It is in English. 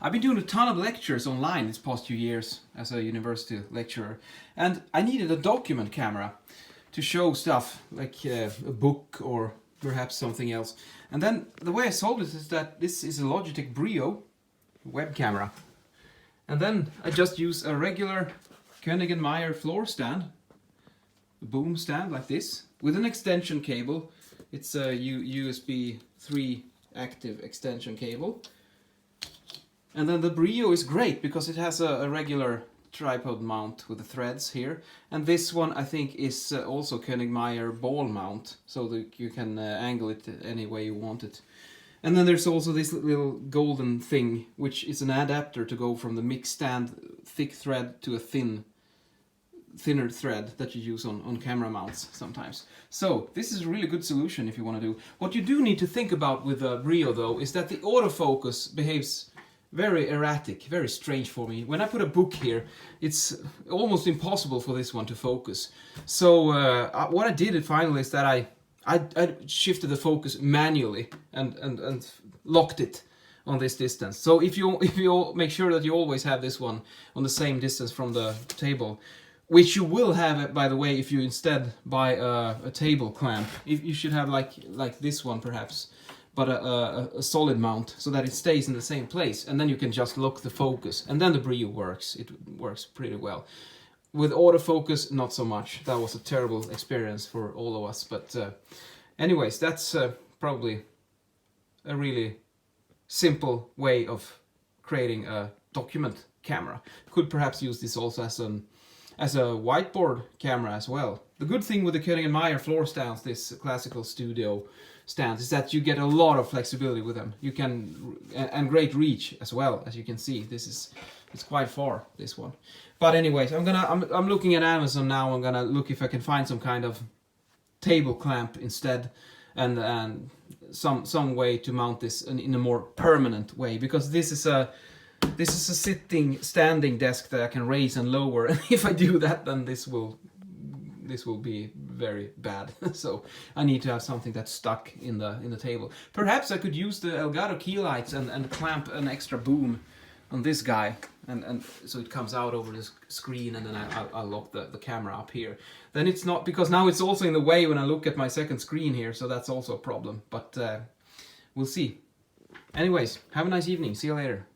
I've been doing a ton of lectures online these past few years as a university lecturer, and I needed a document camera to show stuff like a book or perhaps something else. And then the way I solved it is that this is a Logitech BRIO web camera. And then I just use a regular Koenig & floor stand, a boom stand like this, with an extension cable. It's a USB 3 active extension cable. And then the BRIO is great because it has a regular tripod mount with the threads here. And this one I think is also Koenig ball mount, so that you can angle it any way you want it. And then there's also this little golden thing, which is an adapter to go from the mic stand thick thread to a thinner thread that you use on camera mounts sometimes. So this is a really good solution if you want to do. What you do need to think about with the BRIO though is that the autofocus behaves very erratic, very strange for me. When I put a book here, it's almost impossible for this one to focus. So what I did finally is that I shifted the focus manually and locked it on this distance. So if you make sure that you always have this one on the same distance from the table, which you will have, by the way, if you instead buy a table clamp. You should have like this one perhaps, but a solid mount so that it stays in the same place, and then you can just lock the focus, and then the BRIO works. It works pretty well. With autofocus, not so much. That was a terrible experience for all of us. But anyways, that's probably a really simple way of creating a document camera. Could perhaps use this also as a whiteboard camera as well. The good thing with the Koenig & floor stands, this classical studio stands, is that you get a lot of flexibility with them. You can, and great reach as well, as you can see. It's quite far, this one. But anyways, I'm looking at Amazon now. I'm gonna look if I can find some kind of table clamp instead, and some way to mount this in a more permanent way, because this is a standing desk that I can raise and lower, and if I do that, then this will be very bad. So I need to have something that's stuck in the table. Perhaps I could use the Elgato key lights and clamp an extra boom on this guy, and so it comes out over the screen, and then I'll lock the camera up here. Then it's not, because now it's also in the way when I look at my second screen here, so that's also a problem. But we'll see. Anyways, have a nice evening. See you later.